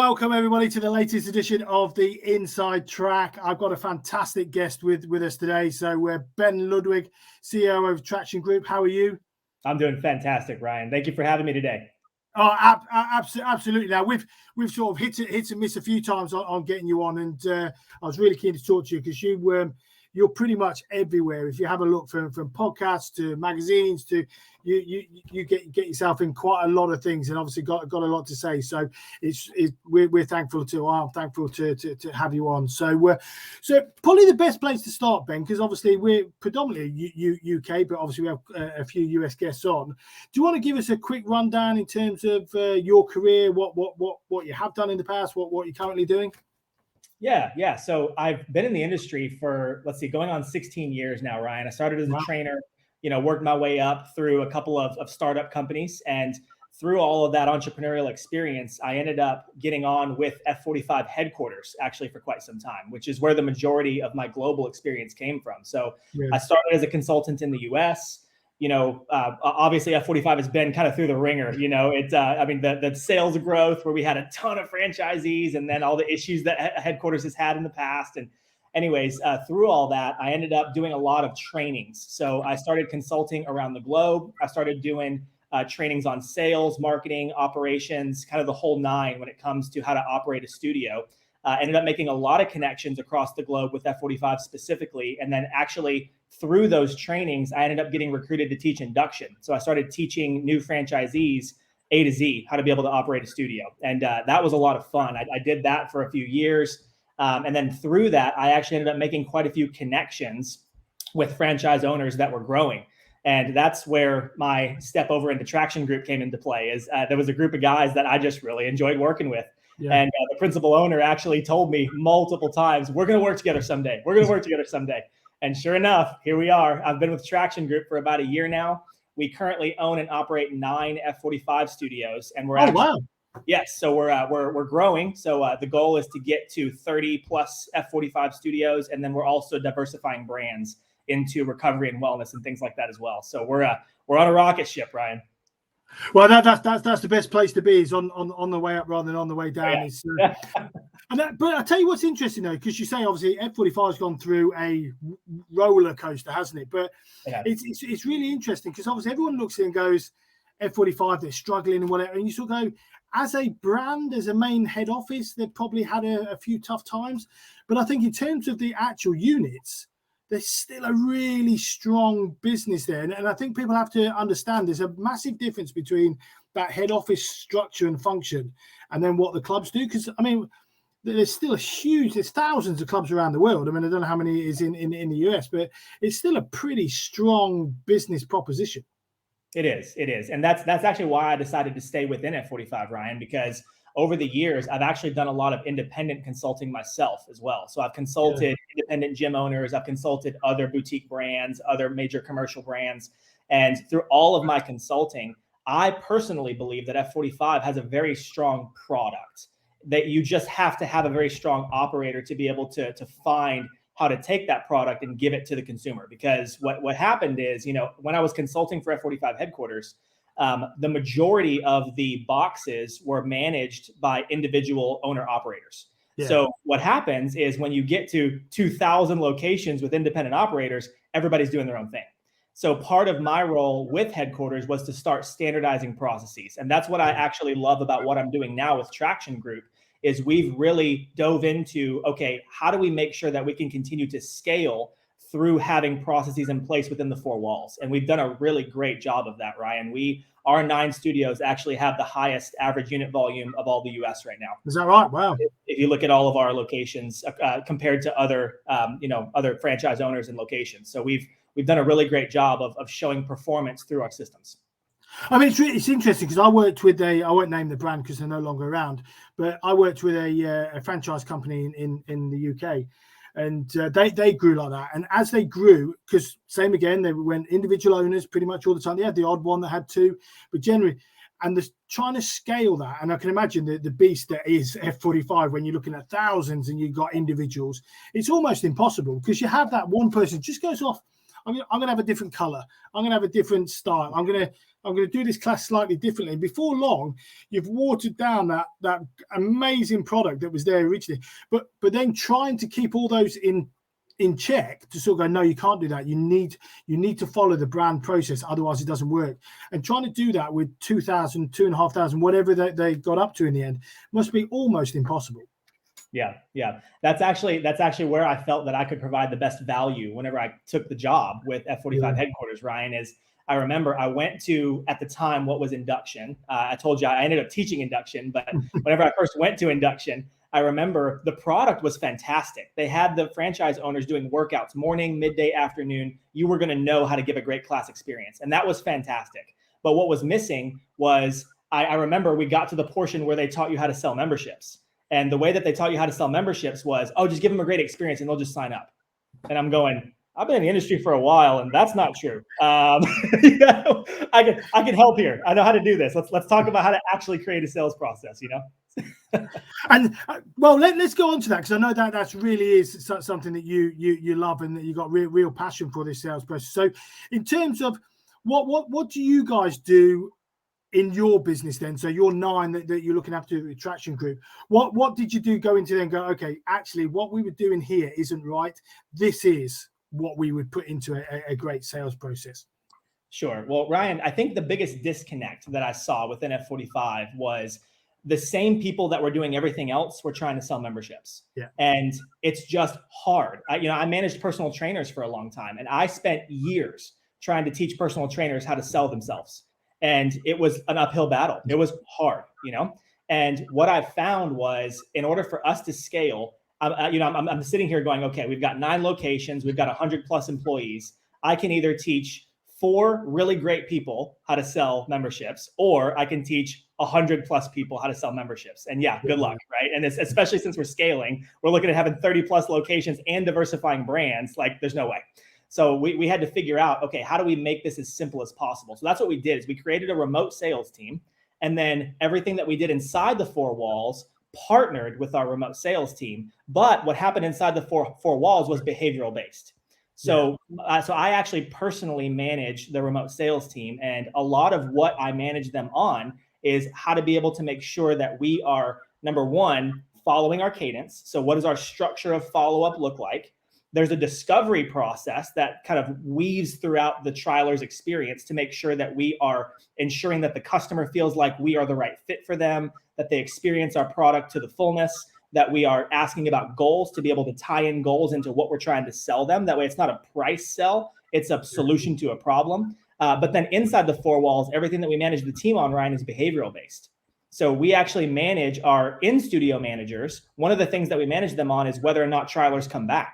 Welcome everybody to the latest edition of the Inside Track. I've got a fantastic guest with us today. So we're Ben Ludwig, CEO of Traction Group. How are you? I'm doing fantastic, Ryan. Thank you for having me today. Oh, absolutely. Now we've sort of hit and miss a few times on getting you on, and I was really keen to talk to you because you're pretty much everywhere. If you have a look from podcasts to magazines to you get yourself in quite a lot of things, and obviously got a lot to say. So we're thankful to. I'm thankful to have you on. So probably the best place to start, Ben, because obviously we're predominantly UK, but obviously we have a few US guests on. Do you want to give us a quick rundown in terms of your career, what you have done in the past, what you're currently doing? Yeah. So I've been in the industry for, going on 16 years now, Ryan. I started as a trainer, worked my way up through a couple of startup companies. And through all of that entrepreneurial experience, I ended up getting on with F45 headquarters actually for quite some time, which is where the majority of my global experience came from. So I started as a consultant in the US. Obviously F45 has been kind of through the ringer. The sales growth where we had a ton of franchisees and then all the issues that headquarters has had in the past. And anyways, through all that, I ended up doing a lot of trainings. So I started consulting around the globe. I started doing trainings on sales, marketing, operations, kind of the whole nine when it comes to how to operate a studio. Ended up making a lot of connections across the globe with F45 specifically. And then actually through those trainings, I ended up getting recruited to teach induction. So I started teaching new franchisees A to Z, how to be able to operate a studio. And that was a lot of fun. I did that for a few years. And then through that, I actually ended up making quite a few connections with franchise owners that were growing. And that's where my step over into Traction Group came into play. Is there was a group of guys that I just really enjoyed working with. Yeah. And the principal owner actually told me multiple times, we're going to work together someday. We're going to work together someday. And sure enough, here we are. I've been with Traction Group for about a year now. We currently own and operate 9 F45 studios. And we're wow. Yes. So we're growing. So the goal is to get to 30 plus F45 studios. And then we're also diversifying brands into recovery and wellness and things like that as well. So we're on a rocket ship, Ryan. Well, that's the best place to be, is on the way up rather than on the way down. Yeah. But I tell you what's interesting though, because you say obviously F45 has gone through a roller coaster, hasn't it? But it's really interesting because obviously everyone looks at it and goes, F45, they're struggling and whatever, and you sort of go, as a brand, as a main head office, they've probably had a few tough times. But I think in terms of the actual units, there's still a really strong business there. And I think people have to understand there's a massive difference between that head office structure and function and then what the clubs do. Because, I mean, there's thousands of clubs around the world. I mean, I don't know how many is in the US, but it's still a pretty strong business proposition. It is. And that's actually why I decided to stay within F45, Ryan, because over the years, I've actually done a lot of independent consulting myself as well. So I've consulted independent gym owners. I've consulted other boutique brands, other major commercial brands. And through all of my consulting, I personally believe that F45 has a very strong product, that you just have to have a very strong operator to be able to find how to take that product and give it to the consumer. Because what happened is, when I was consulting for F45 headquarters, the majority of the boxes were managed by individual owner operators. Yeah. So what happens is when you get to 2,000 locations with independent operators, everybody's doing their own thing. So part of my role with headquarters was to start standardizing processes. And that's what I actually love about what I'm doing now with Traction Group, is we've really dove into, okay, how do we make sure that we can continue to scale through having processes in place within the 4 walls? And we've done a really great job of that, Ryan. Our 9 studios actually have the highest average unit volume of all the US right now. Is that right? Wow. If you look at all of our locations compared to other franchise owners and locations. So we've done a really great job of showing performance through our systems. I mean, it's interesting because I worked with I won't name the brand because they're no longer around, but I worked with a franchise company in the UK. And they grew like that. And as they grew, because same again, they went individual owners pretty much all the time. They had the odd one that had 2, but generally, and trying to scale that. And I can imagine the beast that is F45 when you're looking at thousands and you've got individuals, it's almost impossible because you have that one person just goes off I'm going to have a different color. I'm going to have a different style. I'm going to do this class slightly differently. And before long, you've watered down that amazing product that was there originally. But then trying to keep all those in check to sort of go, no, you can't do that. You need to follow the brand process, otherwise it doesn't work. And trying to do that with 2,000, 2,500, whatever they got up to in the end, must be almost impossible. Yeah. That's actually where I felt that I could provide the best value whenever I took the job with F45 headquarters, Ryan. Is I remember I went to, at the time, what was induction. I told you I ended up teaching induction, but whenever I first went to induction, I remember the product was fantastic. They had the franchise owners doing workouts morning, midday, afternoon. You were going to know how to give a great class experience. And that was fantastic. But what was missing was, I remember we got to the portion where they taught you how to sell memberships. And the way that they taught you how to sell memberships was, oh, just give them a great experience and they'll just sign up. And I'm going, I've been in the industry for a while, and that's not true. You know, I can help here. I know how to do this. Let's talk about how to actually create a sales process, you know? And well, let's go on to that, because I know that really is something that you love and that you got real passion for, this sales process. So in terms of what do you guys do in your business then? So you're 9 that you're looking after the attraction group. What did you do go into there and go, okay, actually what we were doing here isn't right. This is what we would put into a great sales process? Sure. Well, Ryan, I think the biggest disconnect that I saw within F45 was the same people that were doing everything else were trying to sell memberships. Yeah. And it's just hard. I managed personal trainers for a long time, and I spent years trying to teach personal trainers how to sell themselves. And it was an uphill battle. It was hard, you know? And what I found was, in order for us to scale, I'm sitting here going, okay, we've got 9 locations. We've got 100+ employees. I can either teach 4 really great people how to sell memberships, or I can teach 100+ people how to sell memberships. And yeah, good luck, right? And especially since we're scaling, we're looking at having 30+ locations and diversifying brands. Like, there's no way. So we had to figure out, okay, how do we make this as simple as possible? So that's what we did, is we created a remote sales team. And then everything that we did inside the 4 walls partnered with our remote sales team. But what happened inside the four walls was behavioral based. So I actually personally manage the remote sales team. And a lot of what I manage them on is how to be able to make sure that we are, number one, following our cadence. So what does our structure of follow-up look like? There's a discovery process that kind of weaves throughout the trialer's experience to make sure that we are ensuring that the customer feels like we are the right fit for them, that they experience our product to the fullness, that we are asking about goals to be able to tie in goals into what we're trying to sell them. That way it's not a price sell, it's a solution to a problem. But then inside the 4 walls, everything that we manage the team on, Ryan, is behavioral based. So we actually manage our in-studio managers. One of the things that we manage them on is whether or not trialers come back.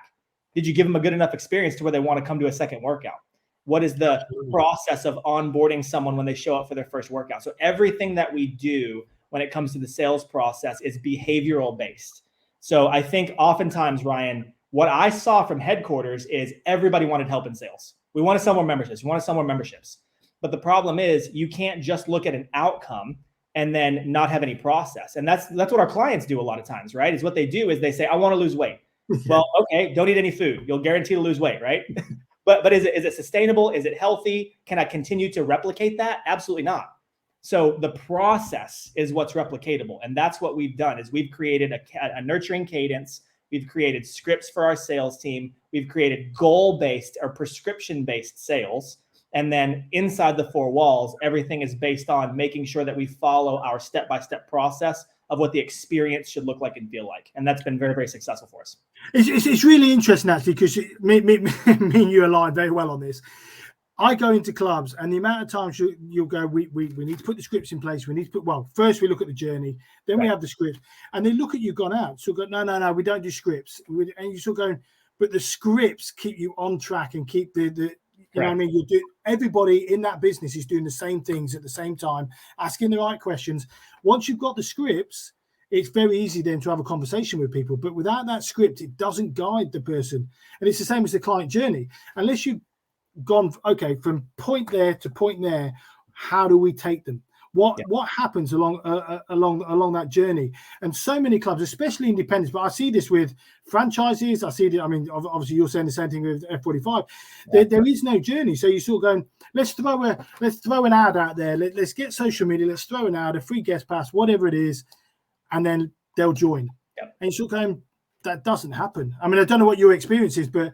Did you give them a good enough experience to where they want to come to a second workout? What is the process of onboarding someone when they show up for their first workout? So everything that we do when it comes to the sales process is behavioral based. So I think oftentimes, Ryan, what I saw from headquarters is everybody wanted help in sales. We want to sell more memberships. We want to sell more memberships. But the problem is you can't just look at an outcome and then not have any process. And that's what our clients do a lot of times, right? Is what they do is they say, I want to lose weight. Well, okay, don't eat any food. You'll guarantee to lose weight, right? But is it sustainable? Is it healthy? Can I continue to replicate that? Absolutely not. So the process is what's replicatable. And that's what we've done, is we've created a nurturing cadence. We've created scripts for our sales team. We've created goal-based or prescription-based sales. And then inside the 4 walls, everything is based on making sure that we follow our step-by-step process of what the experience should look like and feel like. And that's been very, very successful for us. It's really interesting, actually, because me and you align very well on this. I go into clubs, and the amount of times you'll go, we need to put the scripts in place. We need to put, well, first we look at the journey, then we have the script, and they look at you gone out. So go, no, we don't do scripts. And you're still going, but the scripts keep you on track and keep the you know what I mean? You do. Everybody in that business is doing the same things at the same time, asking the right questions. Once you've got the scripts, it's very easy then to have a conversation with people. But without that script, it doesn't guide the person. And it's the same as the client journey. Unless you've gone, okay, from point there to point there, how do we take them? what happens along that journey. And so many clubs, especially independents, but I see this with franchises. I see that. I mean, obviously you're saying the same thing with F45. There is no journey. So you sort of going, let's throw an ad out there. Let's get social media. Let's throw an ad, a free guest pass, whatever it is, and then they'll join. Yep. And you're sort of going, that doesn't happen. I mean, I don't know what your experience is, but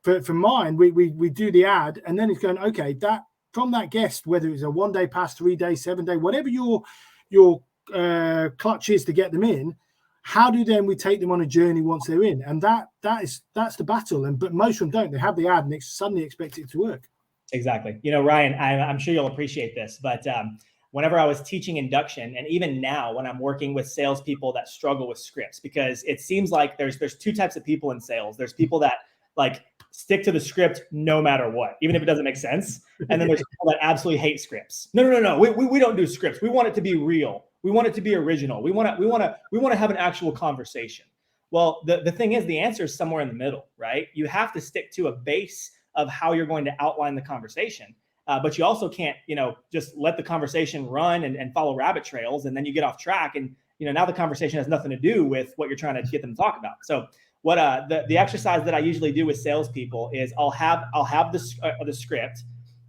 for mine, we do the ad, and then it's going, okay, that from that guest, whether it's a 1-day pass, 3-day, 7-day, whatever your clutch is to get them in, how do then we take them on a journey once they're in? And that's the battle. But most of them don't. They have the ad and they suddenly expect it to work. Exactly. Ryan, I'm sure you'll appreciate this, but whenever I was teaching induction, and even now when I'm working with salespeople that struggle with scripts, because it seems like there's two types of people in sales. There's people that like stick to the script no matter what, even if it doesn't make sense. And then there's people that absolutely hate scripts. No. We don't do scripts. We want it to be real. We want it to be original. We want to have an actual conversation. Well, the thing is, the answer is somewhere in the middle, right? You have to stick to a base of how you're going to outline the conversation. But you also can't, just let the conversation run and follow rabbit trails. And then you get off track and, now the conversation has nothing to do with what you're trying to get them to talk about. So what the exercise that I usually do with salespeople is I'll have the script.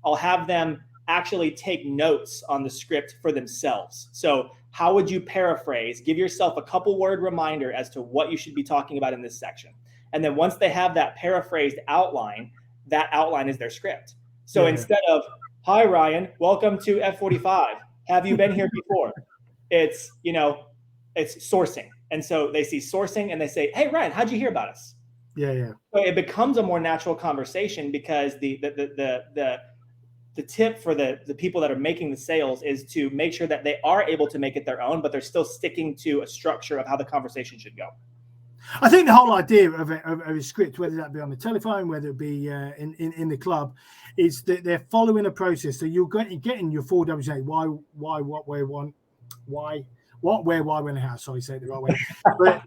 I'll have them actually take notes on the script for themselves. So how would you paraphrase? Give yourself a couple word reminder as to what you should be talking about in this section. And then once they have that paraphrased outline, that outline is their script. So instead of, hi, Ryan, welcome to F45. Have you been here before? It's sourcing. And so they see sourcing and they say, hey, Ryan, how'd you hear about us? Yeah. So it becomes a more natural conversation because the tip for the people that are making the sales is to make sure that they are able to make it their own, but they're still sticking to a structure of how the conversation should go. I think the whole idea of a script, whether that be on the telephone, whether it be in the club, is that they're following a process. So you're getting your 4 W's: why, what, where, when, and how. Sorry, say it the right way. But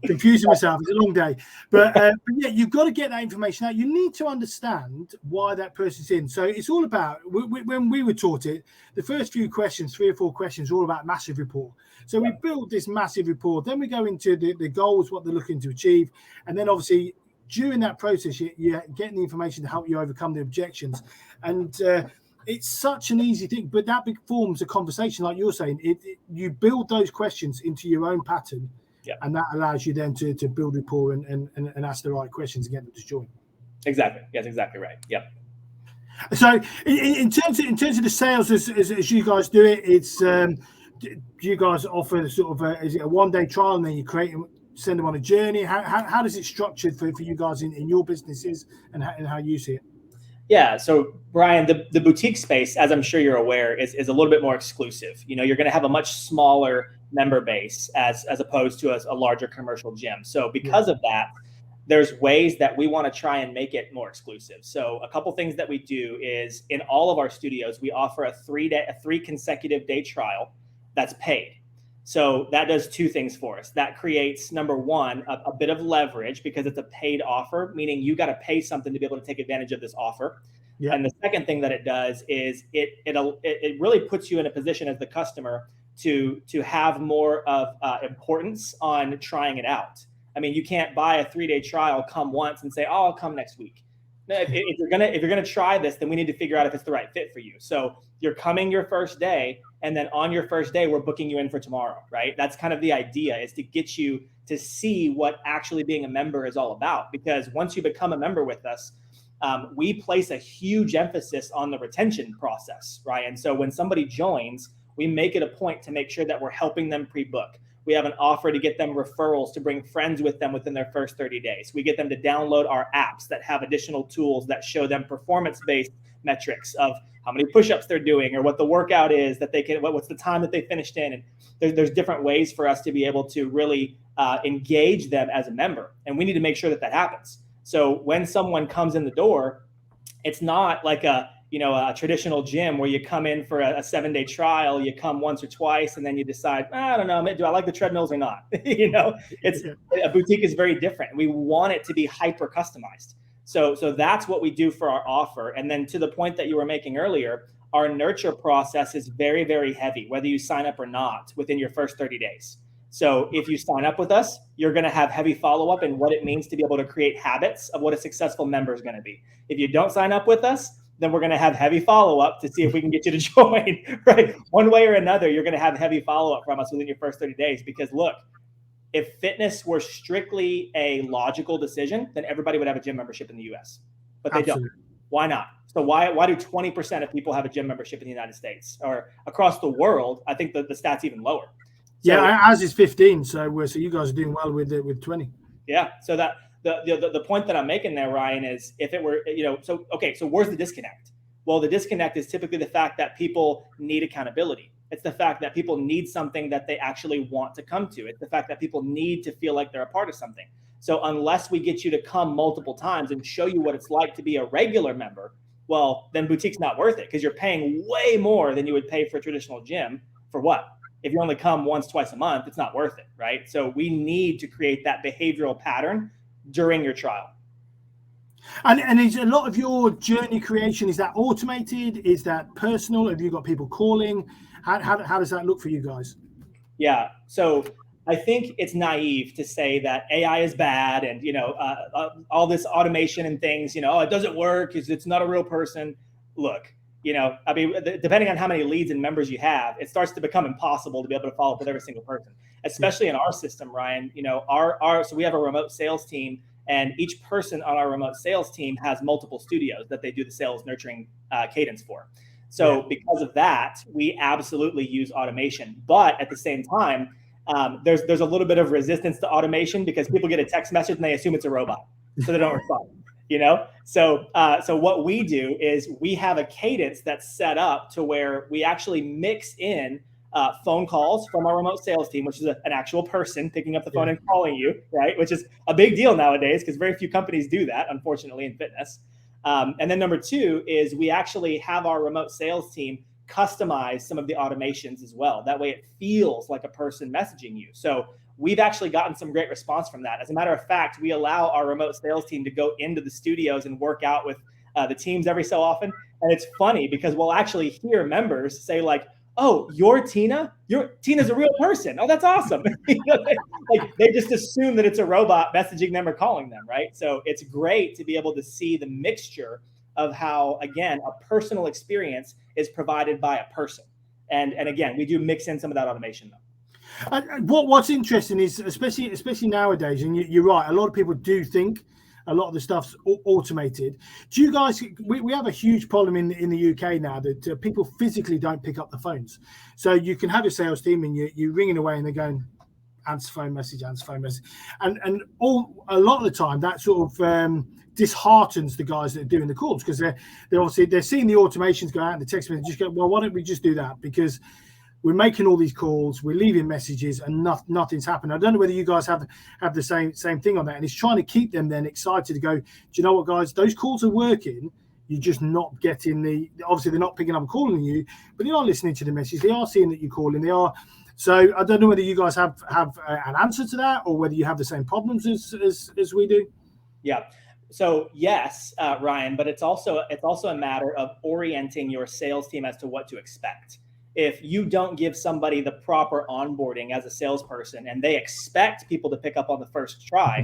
confusing myself. It's a long day. But yeah, you've got to get that information out. You need to understand why that person's in. So it's all about, when we were taught it, the first few questions, 3 or 4 questions, are all about massive rapport. So we build this massive rapport. Then we go into the goals, what they're looking to achieve. And then obviously during that process, you're getting the information to help you overcome the objections. And it's such an easy thing, but that forms a conversation, like you're saying. You build those questions into your own pattern, and that allows you then to build rapport and ask the right questions and get them to join. Exactly. That's exactly right. Yep. So in terms of the sales, as you guys do it, it's do you guys offer sort of is it a 1-day trial and then you send them on a journey? How does it structured for you guys in your businesses and how you see it? Yeah. So Brian, the boutique space, as I'm sure you're aware, is a little bit more exclusive. You're going to have a much smaller member base as opposed to a larger commercial gym. So because of that, there's ways that we want to try and make it more exclusive. So a couple things that we do is in all of our studios, we offer a 3 consecutive day trial that's paid. So that does 2 things for us. That creates, number one, a bit of leverage because it's a paid offer, meaning you got to pay something to be able to take advantage of this offer. Yeah. And the second thing that it does is it really puts you in a position as the customer to have more of importance on trying it out. I mean, you can't buy a 3-day trial, come once and say, oh, I'll come next week. If you're gonna try this, then we need to figure out if it's the right fit for you. So you're coming your first day, and then on your first day, we're booking you in for tomorrow, right? That's kind of the idea, is to get you to see what actually being a member is all about. Because once you become a member with us, we place a huge emphasis on the retention process, right? And so when somebody joins, we make it a point to make sure that we're helping them pre-book. We have an offer to get them referrals to bring friends with them within their first 30 days. We get them to download our apps that have additional tools that show them performance-based metrics of how many push-ups they're doing or what the workout is that they can, what's the time that they finished in. And there's different ways for us to be able to really engage them as a member. And we need to make sure that happens. So when someone comes in the door, it's not like a traditional gym where you come in for a 7-day trial, you come once or twice, and then you decide, I don't know, do I like the treadmills or not? A boutique is very different. We want it to be hyper customized. So that's what we do for our offer. And then to the point that you were making earlier, our nurture process is very, very heavy, whether you sign up or not, within your first 30 days. So if you sign up with us, you're going to have heavy follow-up in what it means to be able to create habits of what a successful member is going to be. If you don't sign up with us, then we're going to have heavy follow-up to see if we can get you to join, right? One way or another, you're going to have heavy follow-up from us within your first 30 days. Because look, if fitness were strictly a logical decision, then everybody would have a gym membership in the US, but they don't. Why not? So why do 20% of people have a gym membership in the United States or across the world? I think the stats even lower. So, yeah, ours is 15. So you guys are doing well with 20. Yeah. So that the point that I'm making there, Ryan, is if it were, so where's the disconnect? Well, the disconnect is typically the fact that people need accountability. It's the fact that people need something that they actually want to come to. It's the fact that people need to feel like they're a part of something. So unless we get you to come multiple times and show you what it's like to be a regular member, well, then boutique's not worth it, because you're paying way more than you would pay for a traditional gym. For what? If you only come once, twice a month, it's not worth it, right? So we need to create that behavioral pattern during your trial. And is a lot of your journey creation, is that automated? Is that personal? Have you got people calling? How does that look for you guys? Yeah. So I think it's naive to say that AI is bad and, all this automation and things, it doesn't work because it's not a real person. Look, depending on how many leads and members you have, it starts to become impossible to be able to follow up with every single person, especially in our system, Ryan. So we have a remote sales team, and each person on our remote sales team has multiple studios that they do the sales nurturing cadence for. So because of that, we absolutely use automation. But at the same time, there's a little bit of resistance to automation because people get a text message and they assume it's a robot, so they don't respond. So what we do is we have a cadence that's set up to where we actually mix in phone calls from our remote sales team, which is an actual person picking up the phone and calling you, right? Which is a big deal nowadays because very few companies do that, unfortunately, in fitness. And then number two is we actually have our remote sales team customize some of the automations as well. That way it feels like a person messaging you. So we've actually gotten some great response from that. As a matter of fact, we allow our remote sales team to go into the studios and work out with the teams every so often. And it's funny because we'll actually hear members say like, "Oh, you're Tina? Tina's a real person. Oh, that's awesome." Like they just assume that it's a robot messaging them or calling them, right? So it's great to be able to see the mixture of how, again, a personal experience is provided by a person. And again, we do mix in some of that automation though. What's interesting is, especially nowadays, and you're right, a lot of people do think a lot of the stuff's automated. Do you guys? We have a huge problem in the UK now that people physically don't pick up the phones. So you can have a sales team and you're ringing away and they're going, answer phone message, and a lot of the time that sort of disheartens the guys that are doing the calls, because they're seeing the automations go out and the text messages go, well, why don't we just do that? Because we're making all these calls, we're leaving messages, and nothing's happened. I don't know whether you guys have the same thing on that. And it's trying to keep them then excited to go, do you know what, guys? Those calls are working. You're just not getting obviously they're not picking up and calling you, but they are listening to the message. They are seeing that you're calling. They are. So I don't know whether you guys have an answer to that, or whether you have the same problems as we do. Yeah. So yes, Ryan, but it's also a matter of orienting your sales team as to what to expect. If you don't give somebody the proper onboarding as a salesperson and they expect people to pick up on the first try,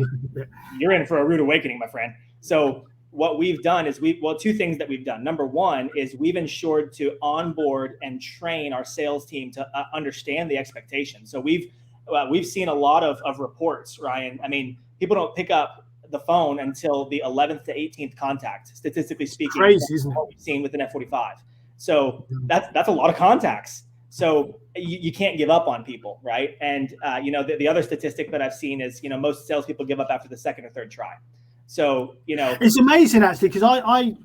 you're in for a rude awakening, my friend. So what we've done is two things that we've done. Number one is we've ensured to onboard and train our sales team to understand the expectations. So we've seen a lot of reports, Ryan. I mean, people don't pick up the phone until the 11th to 18th contact, statistically speaking. Crazy, isn't it? What we've seen with an F45. So that's a lot of contacts. So you can't give up on people, right? And the other statistic that I've seen is most salespeople give up after the second or third try. So it's amazing actually, because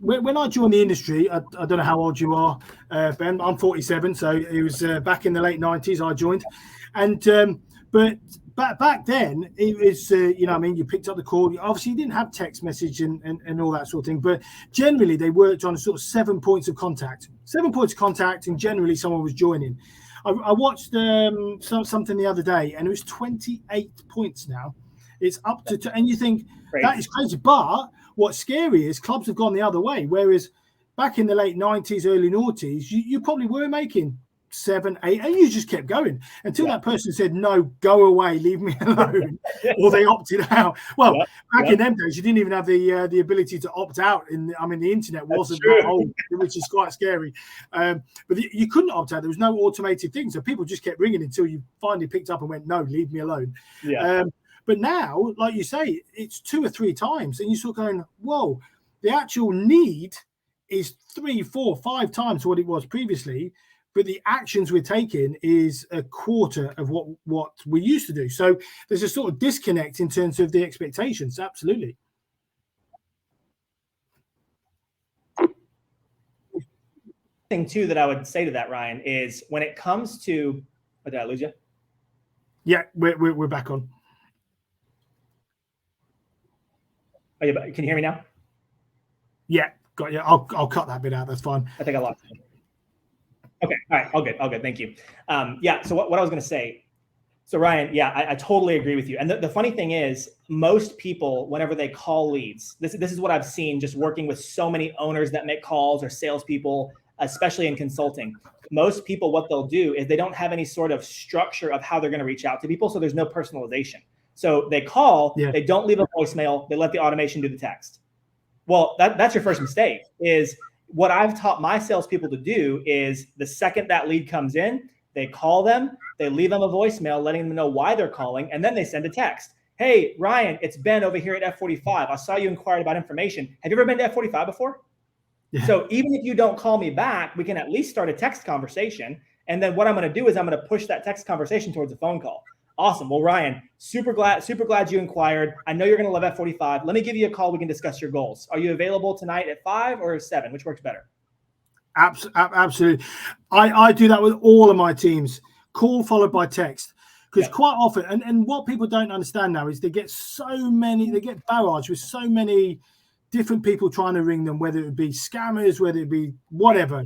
when I joined the industry, I don't know how old you are, Ben. I'm 47, so it was back in the late 90s I joined, and but back then it was you picked up the call. Obviously you didn't have text message and all that sort of thing, but generally they worked on sort of 7 points of contact, and generally someone was joining. I watched something the other day, and it was 28 points now. It's up to, and you think crazy. That is crazy. But what's scary is clubs have gone the other way. Whereas back in the late 90s, early noughties, you probably were making 7, 8, and you just kept going until that person said, no, go away, leave me alone, or they opted out. Well, back in them days, you didn't even have the ability to opt out. The internet wasn't that old, which is quite scary. But you couldn't opt out. There was no automated thing. So people just kept ringing until you finally picked up and went, no, leave me alone. But now, like you say, it's 2 or 3 times, and you're sort of going, whoa, the actual need is 3, 4, 5 times what it was previously. But the actions we're taking is a quarter of what we used to do. So there's a sort of disconnect in terms of the expectations. Absolutely. Thing too that I would say to that, Ryan, is when it comes to, did I lose you? Yeah, we're back on. Can you hear me now? Yeah, got you. I'll cut that bit out. That's fine. I think I lost you. Okay. All right. All good. Thank you. So what I was going to say, so Ryan, I totally agree with you. And the funny thing is, most people, whenever they call leads, this is what I've seen just working with so many owners that make calls or salespeople, especially in consulting. Most people, what they'll do is they don't have any sort of structure of how they're going to reach out to people. So there's no personalization. So they call, they don't leave a voicemail, they let the automation do the text. Well, that's your first mistake. Is what I've taught my salespeople to do is the second that lead comes in, they call them, they leave them a voicemail, letting them know why they're calling, and then they send a text. Hey, Ryan, it's Ben over here at F45. I saw you inquired about information. Have you ever been to F45 before? Yeah. So even if you don't call me back, we can at least start a text conversation. And then what I'm going to do is I'm going to push that text conversation towards a phone call. Awesome. Well, Ryan, super glad you inquired. I know you're going to love F45. Let me give you a call. We can discuss your goals. Are you available tonight at 5 or 7? Which works better? Absolutely. I do that with all of my teams. Call followed by text. Because quite often, and what people don't understand now is they get barraged with so many different people trying to ring them, whether it be scammers, whether it be whatever.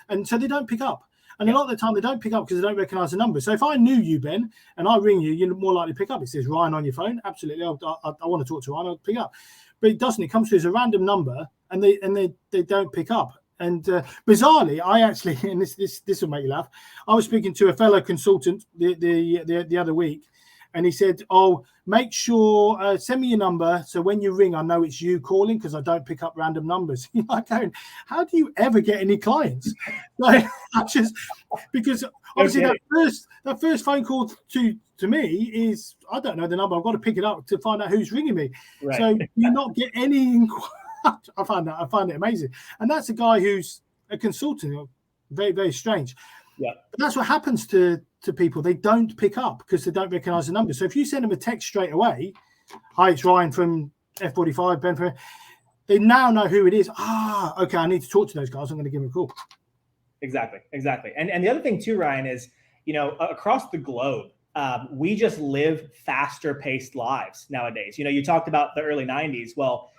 And so they don't pick up. And a lot of the time they don't pick up because they don't recognize the number. So if I knew you, Ben, and I ring you, you're more likely to pick up. It says Ryan on your phone. Absolutely. I want to talk to Ryan. I'll pick up. But it doesn't. It comes through as a random number and they don't pick up. And bizarrely, I actually, and this will make you laugh, I was speaking to a fellow consultant the other week, and he said, oh, make sure, send me your number, so when you ring, I know it's you calling, because I don't pick up random numbers. You're like, how do you ever get any clients? Like, because obviously that first phone call to me is, I don't know the number, I've got to pick it up to find out who's ringing me. Right. So you not get any inquiries. I find it amazing. And that's a guy who's a consultant. Very, very strange. Yeah. But that's what happens to people. They don't pick up because they don't recognize the number. So if you send them a text straight away, hi, it's Ryan from F45, Ben, they now know who it is. Okay, I need to talk to those guys. I'm going to give them a call. Exactly. And the other thing too, Ryan, is, across the globe, we just live faster paced lives nowadays. You talked about the early 90s. Well,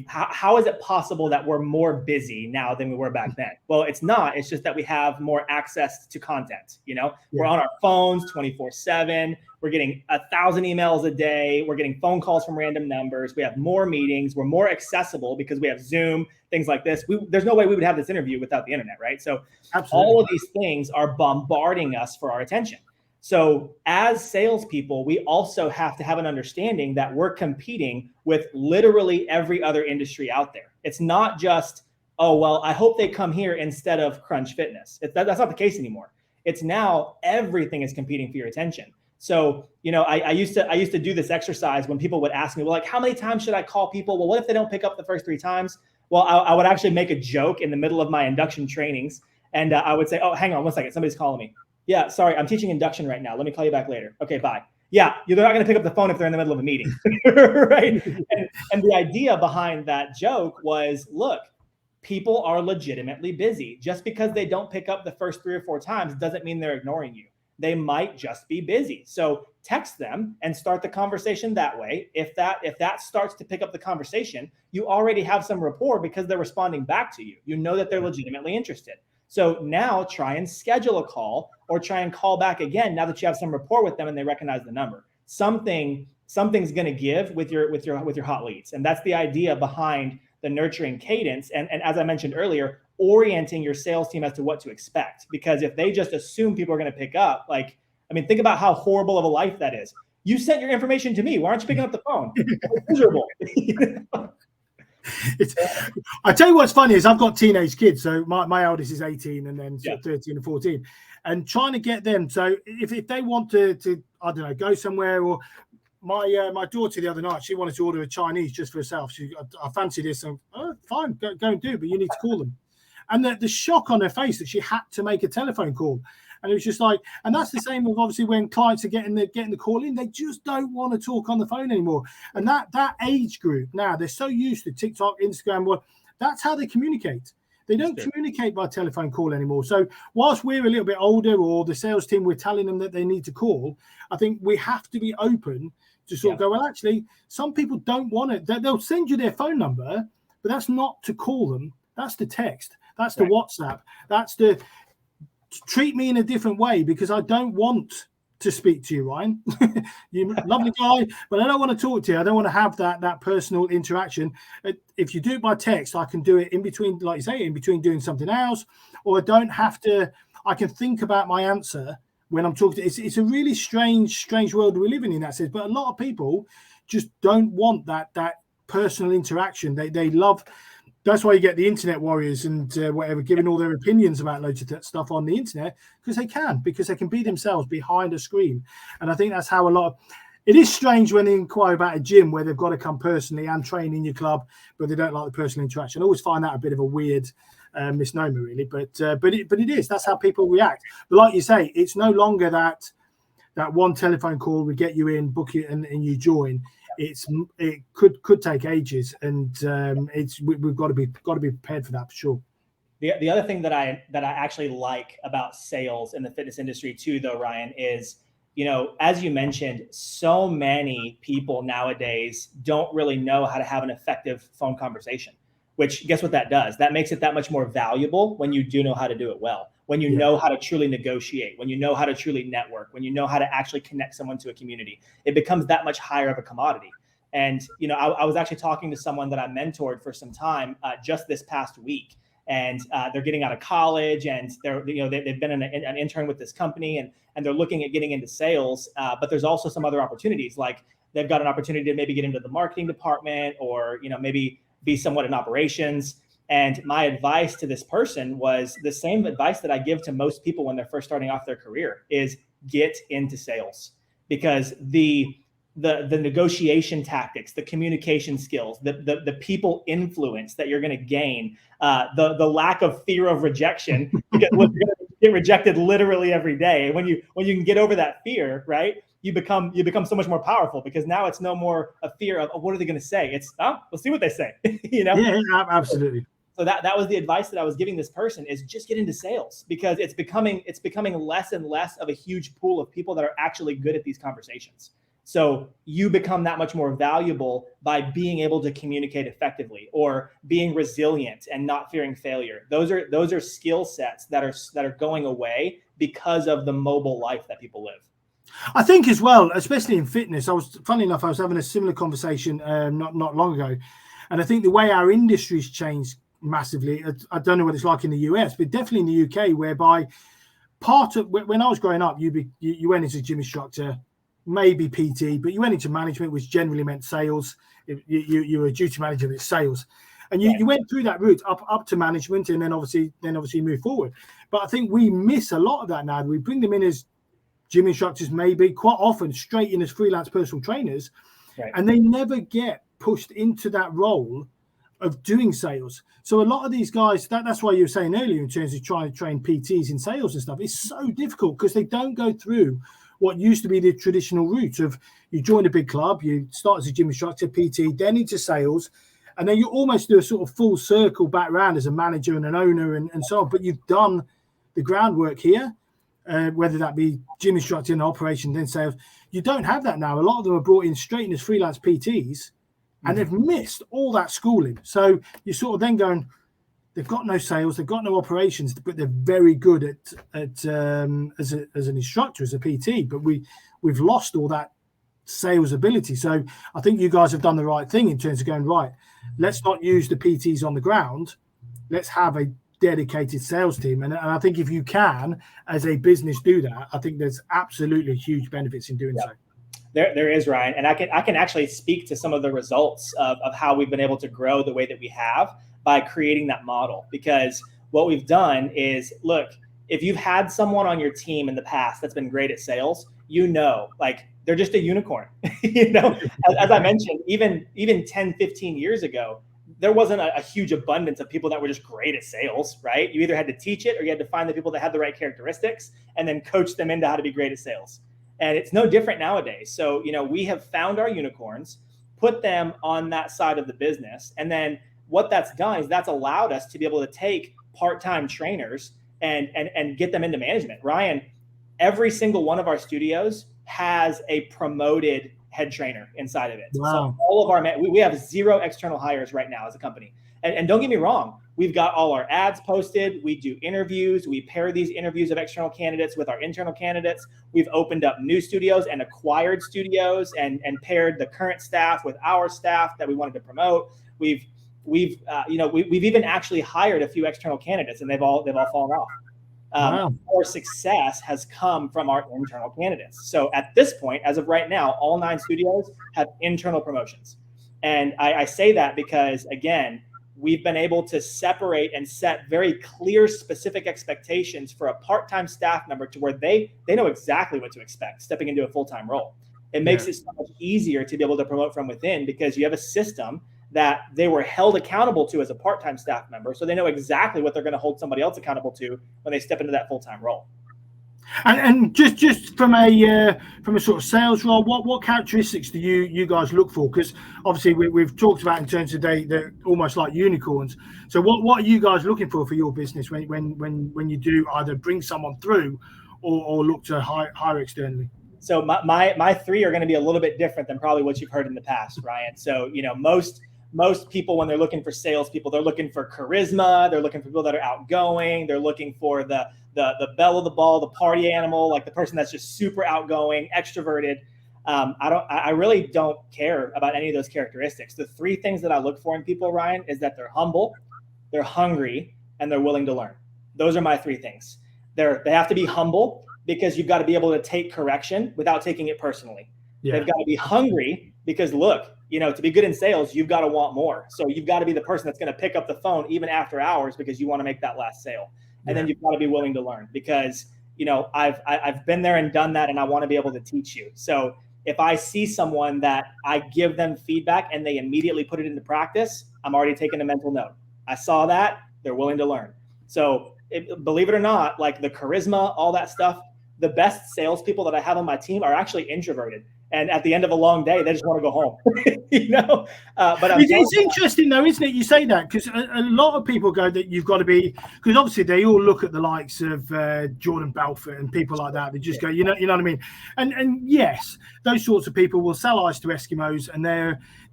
how is it possible that we're more busy now than we were back then? Well, it's not. It's just that we have more access to content. We're on our phones 24/7. We're getting 1,000 emails a day. We're getting phone calls from random numbers. We have more meetings. We're more accessible because we have Zoom, things like this. There's no way we would have this interview without the internet, right? So all of these things are bombarding us for our attention. So as salespeople, we also have to have an understanding that we're competing with literally every other industry out there. It's not just, oh, well, I hope they come here instead of Crunch Fitness. That's not the case anymore. It's now everything is competing for your attention. So, I used to do this exercise when people would ask me, well, like, how many times should I call people? Well, what if they don't pick up the first 3 times? Well, I would actually make a joke in the middle of my induction trainings. And I would say, oh, hang on 1 second. Somebody's calling me. Yeah, sorry, I'm teaching induction right now. Let me call you back later. Okay, bye. Yeah, they're not going to pick up the phone if they're in the middle of a meeting, right? And the idea behind that joke was, look, people are legitimately busy. Just because they don't pick up the first 3 or 4 times doesn't mean they're ignoring you. They might just be busy. So text them and start the conversation that way. If that starts to pick up the conversation, you already have some rapport because they're responding back to you. You know that they're legitimately interested. So now try and schedule a call or try and call back again now that you have some rapport with them and they recognize the number. Something's going to give with your hot leads. And that's the idea behind the nurturing cadence. And as I mentioned earlier, orienting your sales team as to what to expect. Because if they just assume people are going to pick up, like, I mean, think about how horrible of a life that is. You sent your information to me. Why aren't you picking up the phone? It's miserable. I tell you what's funny is I've got teenage kids. So my eldest is 18 and then 13 and 14. And trying to get them. So if they want to I don't know, go somewhere, or my daughter the other night, she wanted to order a Chinese just for herself. I fancy this. And fine, go and do it, but you need to call them. And the shock on her face that she had to make a telephone call. And it was just like, and that's the same with obviously when clients are getting the call in, they just don't want to talk on the phone anymore. And that age group now, they're so used to TikTok, Instagram, well, that's how they communicate. They don't communicate by telephone call anymore. So whilst we're a little bit older, or the sales team, we're telling them that they need to call, I think we have to be open to sort of go, well, actually, some people don't want it. They'll send you their phone number, but that's not to call them. That's the text. That's the WhatsApp. That's the treat me in a different way, because I don't want to speak to you, Ryan. You're a lovely guy, but I don't want to talk to you. I don't want to have that personal interaction. If you do it by text, I can do it in between, like you say, in between doing something else, or I don't have to. I can think about my answer when I'm talking. It's a really strange world we're living in that sense. But a lot of people just don't want that personal interaction. They love. That's why you get the internet warriors and whatever, giving all their opinions about loads of that stuff on the internet, because they can be themselves behind a screen. And I think that's how it is strange when they inquire about a gym where they've got to come personally and train in your club, but they don't like the personal interaction. I always find that a bit of a weird misnomer, really. But it is. That's how people react. But like you say, it's no longer that one telephone call we get you in, book it, and you join. It could take ages, and we've got to be prepared for that for sure. The other thing that I actually like about sales in the fitness industry too, though, Ryan, is, as you mentioned, so many people nowadays don't really know how to have an effective phone conversation. Which, guess what that does? That makes it that much more valuable when you do know how to do it well. When you know how to truly negotiate, when you know how to truly network, when you know how to actually connect someone to a community, it becomes that much higher of a commodity. And, I was actually talking to someone that I mentored for some time just this past week, and they're getting out of college, and they've been an intern with this company, and they're looking at getting into sales. But there's also some other opportunities, like they've got an opportunity to maybe get into the marketing department, or, maybe be somewhat in operations. And my advice to this person was the same advice that I give to most people when they're first starting off their career, is get into sales, because the negotiation tactics, the communication skills, the people influence that you're going to gain, the lack of fear of rejection, because you're going to get rejected literally every day. When you can get over that fear, right, you become so much more powerful, because now it's no more a fear of, what are they going to say? It's, we'll see what they say. Yeah, absolutely. So that was the advice that I was giving this person, is just get into sales, because it's becoming less and less of a huge pool of people that are actually good at these conversations. So you become that much more valuable by being able to communicate effectively, or being resilient and not fearing failure. Those are skill sets that are going away because of the mobile life that people live. I think as well, especially in fitness, funny enough, I was having a similar conversation not long ago. And I think the way our industry's changed massively, I don't know what it's like in the US, but definitely in the UK, whereby when I was growing up, you went into gym instructor, maybe PT, but you went into management, which generally meant sales. You were a duty manager, but it's sales. And you went through that route up to management, and then obviously you move forward. But I think we miss a lot of that now. We bring them in as gym instructors, maybe quite often straight in as freelance personal trainers, and they never get pushed into that role of doing sales. So a lot of these guys, that's why you were saying earlier in terms of trying to train PTs in sales and stuff, it's so difficult, because they don't go through what used to be the traditional route of, you join a big club, you start as a gym instructor, PT, then into sales, and then you almost do a sort of full circle back around as a manager and an owner and so on. But you've done the groundwork here, whether that be gym instructor and operation, then sales. You don't have that now. A lot of them are brought in straight in as freelance PTs, and they've missed all that schooling. So you're sort of then going, they've got no sales, they've got no operations, but they're very good at as an instructor, as a PT. But we've lost all that sales ability. So I think you guys have done the right thing in terms of going, right, let's not use the PTs on the ground. Let's have a dedicated sales team. And I think if you can, as a business, do that, I think there's absolutely huge benefits in doing so. There is, Ryan. And I can actually speak to some of the results of how we've been able to grow the way that we have by creating that model. Because what we've done is, look, if you've had someone on your team in the past that's been great at sales, like they're just a unicorn. As I mentioned, even 10, 15 years ago, there wasn't a huge abundance of people that were just great at sales, right? You either had to teach it or you had to find the people that had the right characteristics and then coach them into how to be great at sales. And it's no different nowadays. So, we have found our unicorns, put them on that side of the business. And then what that's done is that's allowed us to be able to take part-time trainers and get them into management. Ryan, every single one of our studios has a promoted head trainer inside of it. Wow. So all of we have 0 external hires right now as a company. And don't get me wrong, we've got all our ads posted. We do interviews. We pair these interviews of external candidates with our internal candidates. We've opened up new studios and acquired studios and paired the current staff with our staff that we wanted to promote. We've even actually hired a few external candidates, and they've all fallen off. Wow. Our success has come from our internal candidates. So at this point, as of right now, all 9 studios have internal promotions. And I say that because, again, we've been able to separate and set very clear, specific expectations for a part-time staff member to where they know exactly what to expect stepping into a full-time role. It makes it so much easier to be able to promote from within because you have a system that they were held accountable to as a part-time staff member. So they know exactly what they're going to hold somebody else accountable to when they step into that full-time role. And just from a sort of sales role, what characteristics do you guys look for? Because obviously we've talked about in terms of they're almost like unicorns. So what are you guys looking for your business when you do either bring someone through or look to hire externally? So my 3 are going to be a little bit different than probably what you've heard in the past, Ryan. So most people, when they're looking for salespeople, they're looking for charisma. They're looking for people that are outgoing. They're looking for the belle of the ball, the party animal, like the person that's just super outgoing, extroverted. I really don't care about any of those characteristics. The 3 things that I look for in people, Ryan, is that they're humble, they're hungry, and they're willing to learn. Those are my 3 things. They have to be humble because you've got to be able to take correction without taking it personally. Yeah. They've got to be hungry because, look, to be good in sales, you've got to want more. So you've got to be the person that's going to pick up the phone even after hours because you want to make that last sale. And then you've got to be willing to learn because, I've been there and done that and I want to be able to teach you. So if I see someone that I give them feedback and they immediately put it into practice, I'm already taking a mental note. I saw that, they're willing to learn. So believe it or not, like the charisma, all that stuff, the best salespeople that I have on my team are actually introverted. And at the end of a long day, they just want to go home, But it's interesting, though, isn't it? You say that because a lot of people go that you've got to be, because obviously they all look at the likes of Jordan Belfort and people like that. They just go, you know what I mean? And yes, those sorts of people will sell ice to Eskimos, and do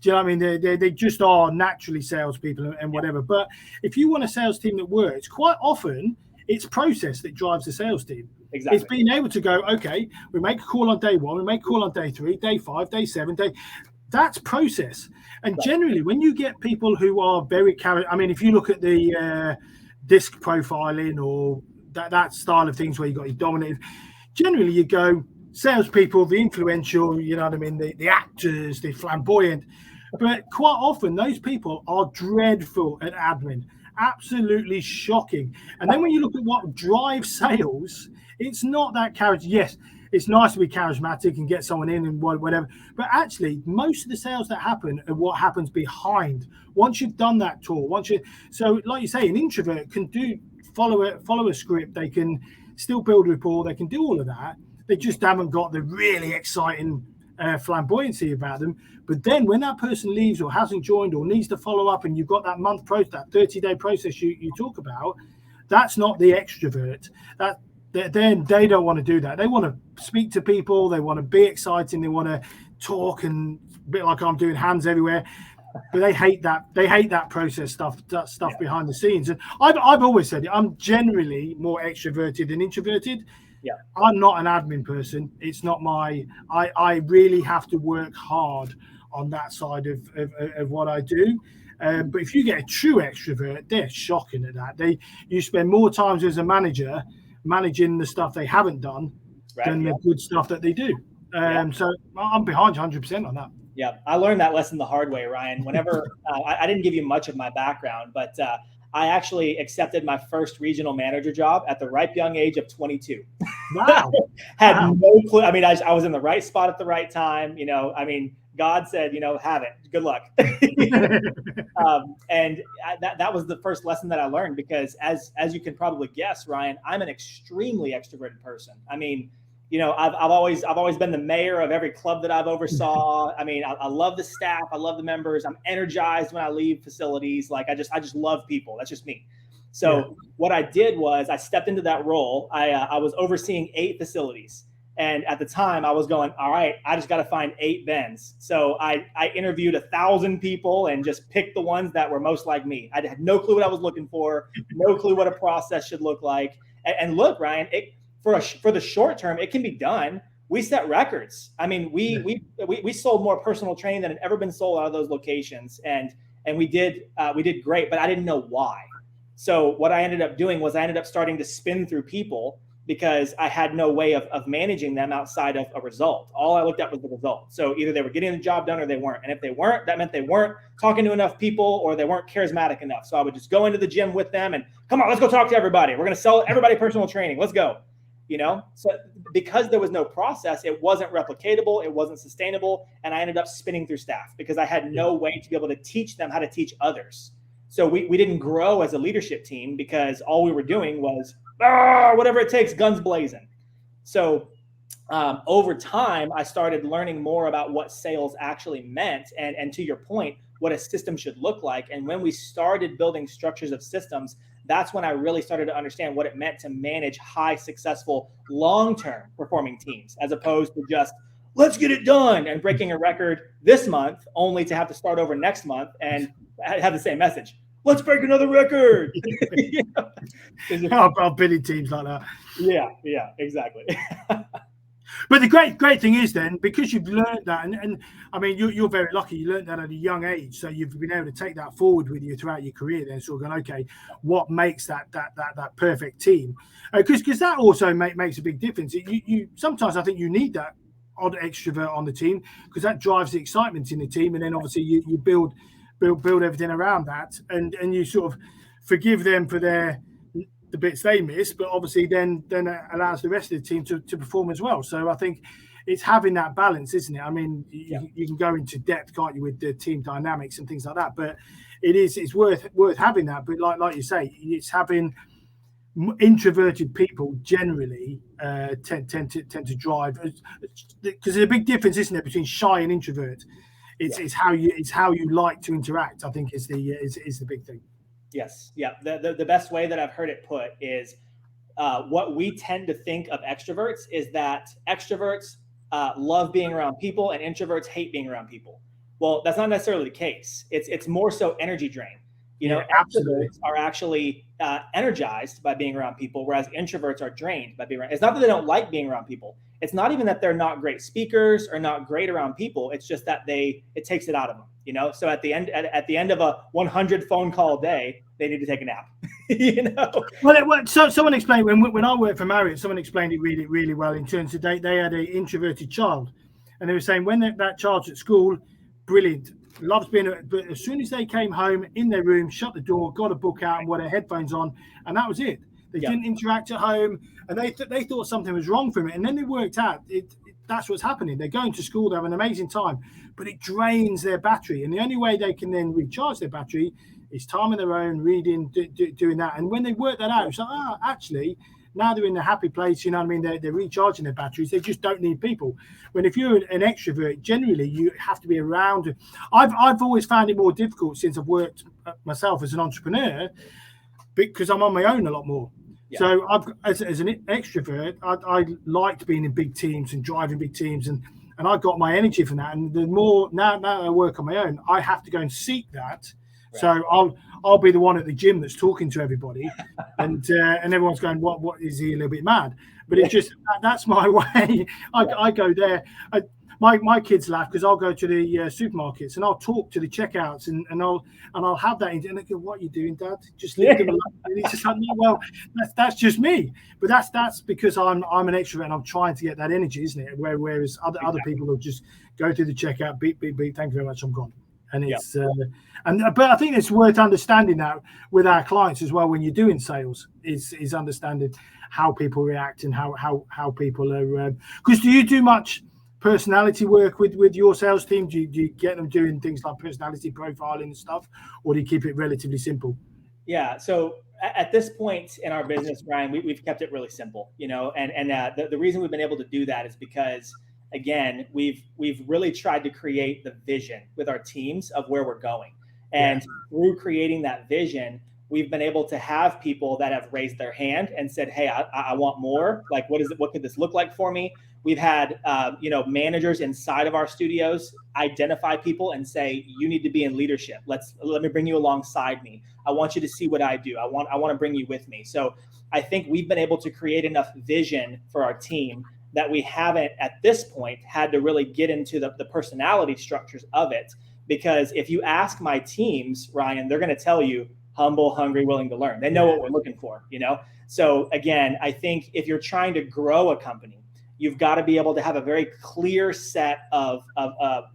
you know what I mean? They just are naturally salespeople and whatever. But if you want a sales team that works, quite often it's process that drives the sales team. Exactly. It's being able to go, okay, we make a call on day 1, we make a call on day 3, day 5, day 7, that's process. And generally, when you get people who are very if you look at the disc profiling or that style of things where you've got your dominative, generally you go salespeople, the influential, you know what I mean, the actors, the flamboyant. But quite often those people are dreadful at admin. Absolutely shocking. And then when you look at what drives sales, it's not that charismatic. Yes, it's nice to be charismatic and get someone in and whatever. But actually, most of the sales that happen are what happens behind. Once you've done that tour, so like you say, an introvert can follow a script. They can still build rapport. They can do all of that. They just haven't got the really exciting flamboyancy about them. But then when that person leaves or hasn't joined or needs to follow up, and you've got that month process, that 30-day process you talk about, that's not the extrovert. Then they don't want to do that. They want to speak to people. They want to be exciting. They want to talk and a bit like I'm doing hands everywhere. But they hate that. They hate that process stuff behind the scenes. And I've always said it. I'm generally more extroverted than introverted. Yeah. I'm not an admin person. It's not I really have to work hard on that side of what I do. But if you get a true extrovert, they're shocking at that. You spend more time as a manager managing the stuff they haven't done than the good stuff that they do. So I'm behind you 100% on that. Yeah, I learned that lesson the hard way, Ryan. Whenever I didn't give you much of my background, but I actually accepted my first regional manager job at the ripe young age of 22. Wow. Had no clue. I mean, I was in the right spot at the right time. I mean, God said, have it. Good luck. And that was the first lesson that I learned, because as you can probably guess, Ryan, I'm an extremely extroverted person. I mean, I've always been the mayor of every club that I've oversaw. I mean, I love the staff. I love the members. I'm energized when I leave facilities. Like I just love people. That's just me. So what I did was I stepped into that role. I was overseeing 8 facilities. And at the time I was going, all right, I just got to find 8 Bens. So I interviewed 1,000 people and just picked the ones that were most like me. I had no clue what I was looking for, no clue what a process should look like. And look, Ryan, for the short term, it can be done. We set records. I mean, we sold more personal training than had ever been sold out of those locations. And we did great, but I didn't know why. So what I ended up doing was I ended up starting to spin through people, because I had no way of managing them outside of a result. All I looked at was the result. So either they were getting the job done or they weren't. And if they weren't, that meant they weren't talking to enough people or they weren't charismatic enough. So I would just go into the gym with them and, come on, let's go talk to everybody. We're going to sell everybody personal training. Let's go. So because there was no process, it wasn't replicatable. It wasn't sustainable. And I ended up spinning through staff because I had no way to be able to teach them how to teach others. So we didn't grow as a leadership team because all we were doing was, whatever it takes, guns blazing. So over time, I started learning more about what sales actually meant. And to your point, what a system should look like. And when we started building structures of systems, that's when I really started to understand what it meant to manage high, successful, long-term performing teams, as opposed to just, let's get it done and breaking a record this month only to have to start over next month and have the same message. Let's break another record. I've been in teams like that. Yeah, exactly. But the great thing is then, because you've learned that, and I mean, you're very lucky. You learned that at a young age, so you've been able to take that forward with you throughout your career. Then sort of going, okay, what makes that perfect team? Because that also makes a big difference. You sometimes I think you need that odd extrovert on the team because that drives the excitement in the team, and then obviously you build everything around that, and you sort of forgive them for the bits they miss, but obviously then it allows the rest of the team to perform as well. So I think it's having that balance, isn't it? I mean, you can go into depth, can't you, with the team dynamics and things like that, but it's worth having that. But like you say, it's having introverted people generally tend to drive, because there's a big difference, isn't there, between shy and introvert. It's how you like to interact, I think, is the big thing. Yes. Yeah. The best way that I've heard it put is what we tend to think of extroverts is that extroverts love being around people and introverts hate being around people. Well, that's not necessarily the case. It's more so energy drain. Extroverts are actually energized by being around people, whereas introverts are drained by being around. It's not that they don't like being around people. It's not even that they're not great speakers or not great around people. It's just that it takes it out of them. So at the end of a 100 phone call a day, they need to take a nap. Well, so someone explained when I worked for Marriott, someone explained it really, really well in terms of they had an introverted child, and they were saying when that child's at school, brilliant, loves being, but as soon as they came home in their room, shut the door, got a book out and wore their headphones on, and that was it. They didn't interact at home, and they thought something was wrong from it, and then they worked out that's what's happening. They're going to school, they have an amazing time, but it drains their battery, and the only way they can then recharge their battery is time on their own, reading, doing that. And when they work that out, it's like, actually, now they're in a happy place, you know what I mean? They're recharging their batteries. They just don't need people. When if you're an extrovert, generally you have to be around. I've always found it more difficult since I've worked myself as an entrepreneur because I'm on my own a lot more. Yeah. So as an extrovert, I liked being in big teams and driving big teams, and I got my energy from that. And the more now I work on my own, I have to go and seek that. Right. So I'll be the one at the gym that's talking to everybody, and everyone's going, what is he a little bit mad? but it's just that's my way. I go there. My kids laugh because I'll go to the supermarkets and I'll talk to the checkouts and I'll have that, and they go, "What are you doing, Dad? Just leave them alone." And it's just like, well, that's just me. But that's because I'm an extrovert and I'm trying to get that energy, isn't it? Whereas other people will just go through the checkout, beep beep beep, thank you very much, I'm gone. And it's but I think it's worth understanding that with our clients as well when you're doing sales is understanding how people react and how people are. Because do you do much personality work with your sales team? Do you get them doing things like personality profiling and stuff, or do you keep it relatively simple? Yeah. So at this point in our business, Ryan, we've kept it really simple, and the reason we've been able to do that is because, again, we've really tried to create the vision with our teams of where we're going. And through creating that vision, we've been able to have people that have raised their hand and said, "Hey, I want more. Like, what could this look like for me?" We've had, managers inside of our studios identify people and say, "You need to be in leadership. Let me bring you alongside me. I want you to see what I do. I want to bring you with me." So I think we've been able to create enough vision for our team that we haven't at this point had to really get into the personality structures of it. Because if you ask my teams, Ryan, they're going to tell you humble, hungry, willing to learn. They know what we're looking for, So again, I think if you're trying to grow a company, you've got to be able to have a very clear set of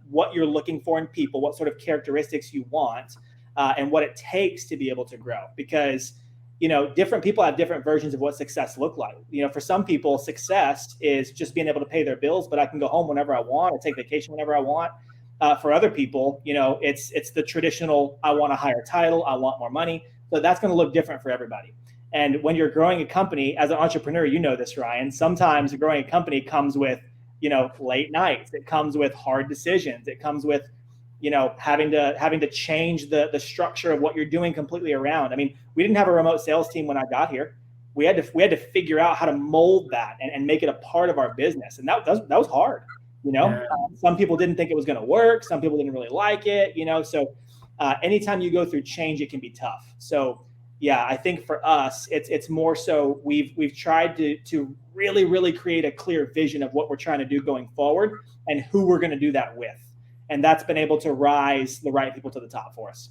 what you're looking for in people, what sort of characteristics you want, and what it takes to be able to grow. Because, different people have different versions of what success look like. For some people, success is just being able to pay their bills, but I can go home whenever I want or take vacation whenever I want. For other people, it's the traditional, I want a higher title, I want more money. So that's going to look different for everybody. And when you're growing a company as an entrepreneur, this, Ryan, sometimes growing a company comes with, late nights. It comes with hard decisions. It comes with, having to change the structure of what you're doing completely around. I mean, we didn't have a remote sales team when I got here. We had to figure out how to mold that and make it a part of our business. And that was hard. Some people didn't think it was going to work. Some people didn't really like it, So anytime you go through change, it can be tough. So yeah, I think for us, it's more so we've tried to really, really create a clear vision of what we're trying to do going forward and who we're going to do that with. And that's been able to rise the right people to the top for us.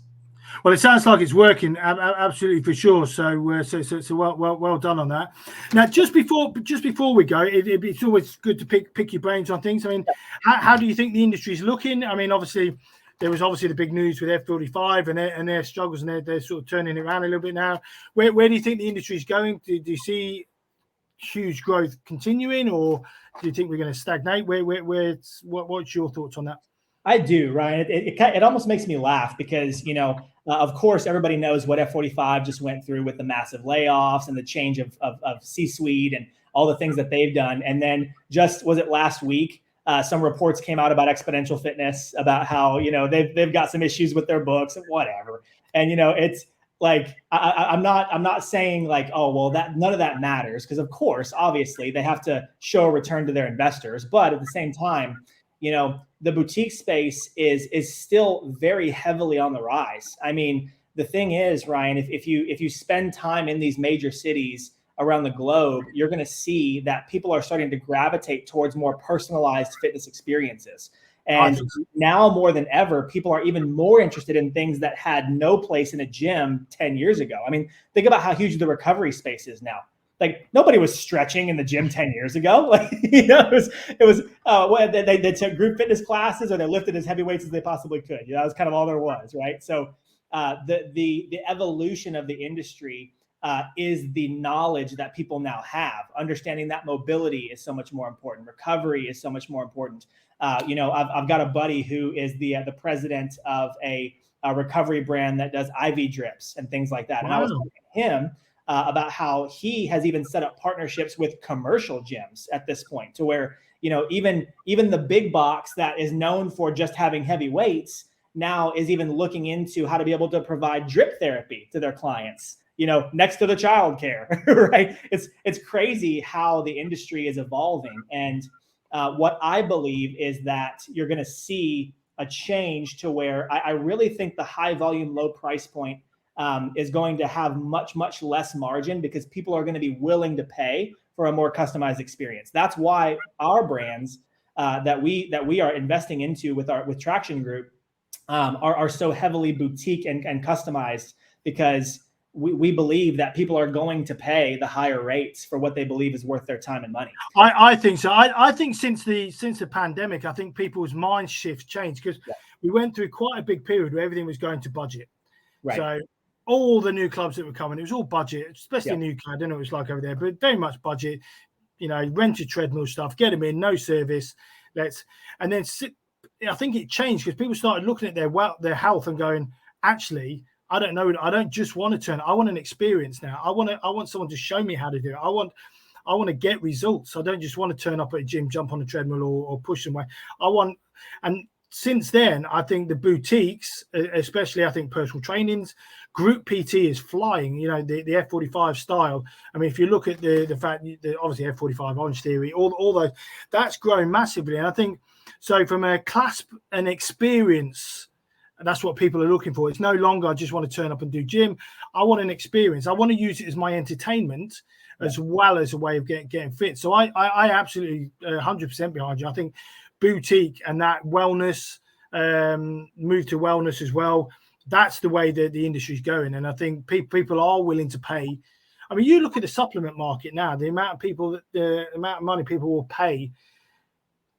Well, it sounds like it's working, absolutely, for sure. So well done on that. Now, just before we go, it's always good to pick your brains on things. I mean, how do you think the industry is looking? I mean, obviously, there was the big news with F-45 and their struggles, and they're sort of turning it around a little bit now. Where do you think the industry is going? Do you see huge growth continuing, or do you think we're going to stagnate? What's your thoughts on that? I do, Ryan. It almost makes me laugh because, of course, everybody knows what F-45 just went through with the massive layoffs and the change of C-suite and all the things that they've done. And then was it last week? Some reports came out about Exponential Fitness, about how, they've got some issues with their books and whatever. And, it's like, I'm not saying like, oh, well, that none of that matters. Because of course, obviously they have to show a return to their investors. But at the same time, the boutique space is still very heavily on the rise. I mean, the thing is, Ryan, if you spend time in these major cities around the globe, you're going to see that people are starting to gravitate towards more personalized fitness experiences. And now more than ever, people are even more interested in things that had no place in a gym 10 years ago. I mean, think about how huge the recovery space is now. Like, nobody was stretching in the gym 10 years ago. Like, they took group fitness classes or they lifted as heavy weights as they possibly could. That was kind of all there was, right? So the evolution of the industry is the knowledge that people now have, understanding that mobility is so much more important. Recovery is so much more important. I've got a buddy who is the president of a recovery brand that does IV drips and things like that. Wow. And I was talking to him about how he has even set up partnerships with commercial gyms at this point, to where, even the big box that is known for just having heavy weights now is even looking into how to be able to provide drip therapy to their clients, next to the childcare, right? It's crazy how the industry is evolving. And what I believe is that you're going to see a change to where I really think the high volume, low price point is going to have much, much less margin, because people are going to be willing to pay for a more customized experience. That's why our brands that we are investing into with Traction Group are so heavily boutique and customized, because we believe that people are going to pay the higher rates for what they believe is worth their time and money. I think so. I think since the pandemic, I think people's mind shifts changed, because we went through quite a big period where everything was going to budget. Right. So all the new clubs that were coming, it was all budget, especially in the UK. I don't know what it's like over there, but very much budget. You know, rented treadmill stuff, get them in, no service. And then I think it changed because people started looking at their health and going, actually, I don't know. I don't just want to turn. I want an experience now. I want someone to show me how to do it. I want to get results. I don't just want to turn up at a gym, jump on a treadmill or push them away. And since then, I think the boutiques, especially I think personal trainings, group PT is flying. You know, the F45 style. I mean, if you look at the fact that obviously F45, Orange Theory, all those, that's grown massively. And I think so from a clasp and experience, that's what people are looking for. It's no longer I just want to turn up and do gym. I want an experience. I want to use it as my entertainment as well as a way of getting fit. So I absolutely 100% behind you. I think boutique and that wellness, move to wellness as well, that's the way that the industry is going. And I think people are willing to pay. I mean, you look at the supplement market now, the amount of money people will pay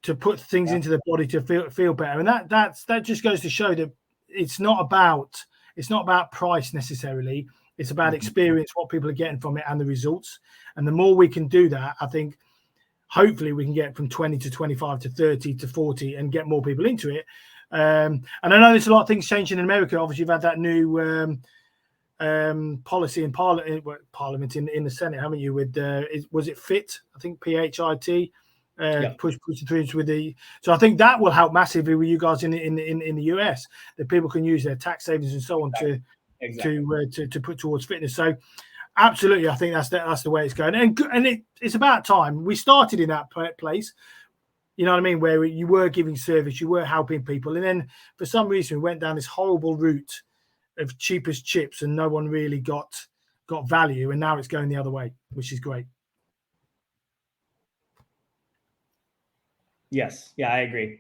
to put things into the body to feel better. And that just goes to show that it's not about price necessarily. It's about experience, what people are getting from it and the results. And the more we can do that, I think hopefully we can get from 20 to 25 to 30 to 40 and get more people into it. And I know there's a lot of things changing in America. Obviously, you've had that new policy in Parliament in the Senate, haven't you? With was it FIT? I think PHIT. Push the through with the. So I think that will help massively with you guys in the US, that people can use their tax savings and so on to put towards fitness. So absolutely, I think that's the way it's going, and it's about time we started in that place. You know what I mean? Where you were giving service, you were helping people, and then for some reason we went down this horrible route of cheapest chips, and no one really got value, and now it's going the other way, which is great. Yes. Yeah, I agree.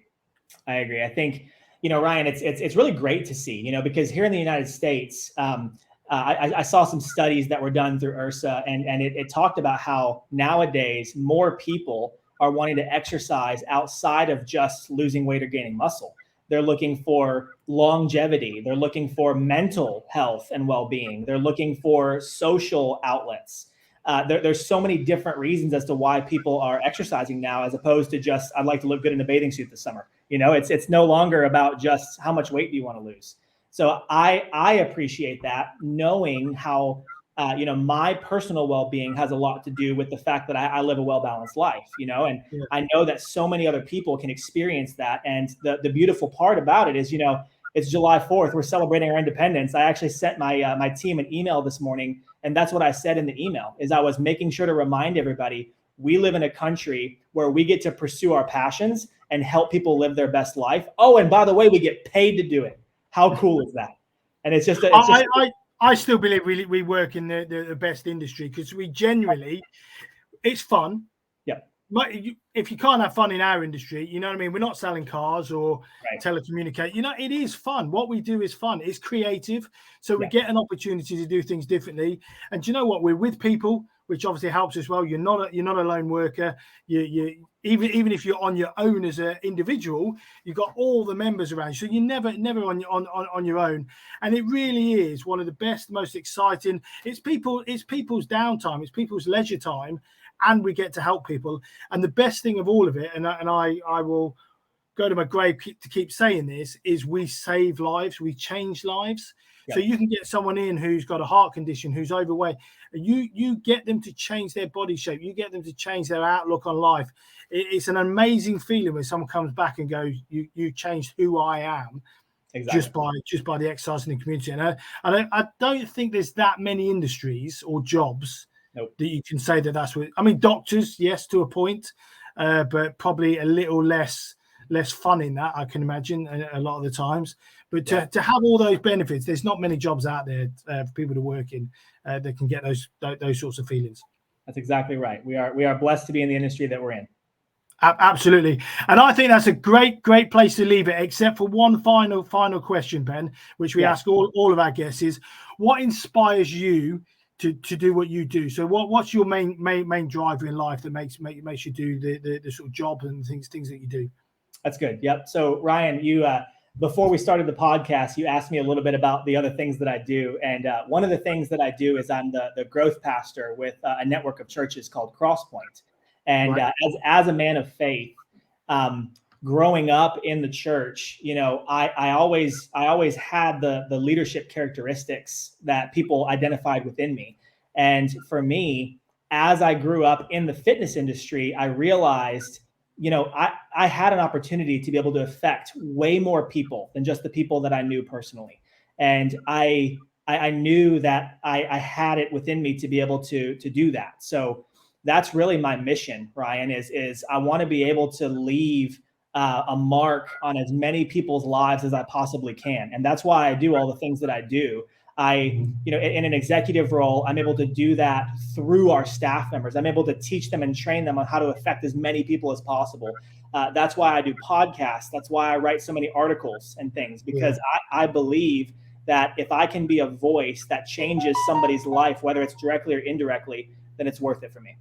I think, Ryan, it's really great to see, because here in the United States, I saw some studies that were done through IRSA, and it talked about how nowadays more people are wanting to exercise outside of just losing weight or gaining muscle. They're looking for longevity. They're looking for mental health and well-being. They're looking for social outlets. There's so many different reasons as to why people are exercising now, as opposed to just, I'd like to look good in a bathing suit this summer. It's no longer about just how much weight do you want to lose. So I appreciate that, knowing how, my personal well-being has a lot to do with the fact that I live a well-balanced life, and I know that so many other people can experience that. And the beautiful part about it is, it's July 4th. We're celebrating our independence. I actually sent my team an email this morning, and that's what I said in the email, is I was making sure to remind everybody, we live in a country where we get to pursue our passions and help people live their best life. Oh, and by the way, we get paid to do it. How cool is that? And it's just I still believe we work in the best industry, because we genuinely, it's fun. Yeah. But if you can't have fun in our industry, you know what I mean? We're not selling cars or telecommunicate. It is fun. What we do is fun. It's creative. So we get an opportunity to do things differently. And do you know what? We're with people, which obviously helps as well. You're not a lone worker. You even if you're on your own as an individual, you've got all the members around you. So you're never on your own. And it really is one of the best, most exciting. It's people's downtime. It's people's leisure time. And we get to help people. And the best thing of all of it, and I will go to my grave to keep saying this, is we save lives, we change lives. So you can get someone in who's got a heart condition, who's overweight, and you get them to change their body shape. You get them to change their outlook on life. It's an amazing feeling when someone comes back and goes, you changed who I am. Exactly. just by the exercise in the community. And I don't think there's that many industries or jobs that you can say that's what. I mean, doctors, yes, to a point, but probably a little less fun in that, I can imagine, a lot of the times. But to have all those benefits, there's not many jobs out there for people to work in that can get those sorts of feelings. That's exactly right. We are blessed to be in the industry that we're in. Absolutely. And I think that's a great place to leave it, except for one final question, Ben, which we ask all of our guests is, what inspires you to do what you do? So what's your main driver in life that makes you do the sort of job and things that you do? That's good. Yep. So Ryan, you before we started the podcast, you asked me a little bit about the other things that I do. And one of the things that I do is I'm the growth pastor with a network of churches called Crosspoint. And as a man of faith, growing up in the church, I always had the leadership characteristics that people identified within me. And for me, as I grew up in the fitness industry, I realized, I had an opportunity to be able to affect way more people than just the people that I knew personally. And I knew that I had it within me to be able to do that. So that's really my mission, Ryan, is I want to be able to leave a mark on as many people's lives as I possibly can. And that's why I do all the things that I do. In an executive role, I'm able to do that through our staff members. I'm able to teach them and train them on how to affect as many people as possible. That's why I do podcasts. That's why I write so many articles and things, because I believe that if I can be a voice that changes somebody's life, whether it's directly or indirectly, then it's worth it for me.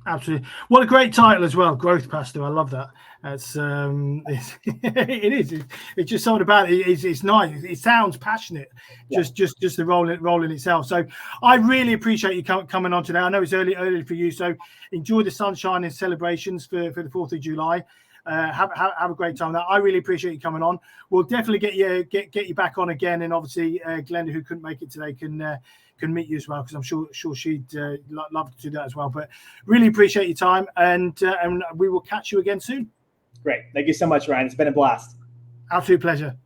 Absolutely. What a great title as well, Growth Pastor. I love that. It's it is. It's just something about it. It's nice. It sounds passionate. Just the role in itself. So I really appreciate you coming on today. I know it's early for you, so enjoy the sunshine and celebrations for the 4th of July. Have a great time. I really appreciate you coming on. We'll definitely get you back on again, and obviously Glenda, who couldn't make it today, can meet you as well, because I'm sure she'd love to do that as well. But really appreciate your time, and we will catch you again soon. Great. Thank you so much, Ryan. It's been a blast. Absolute pleasure.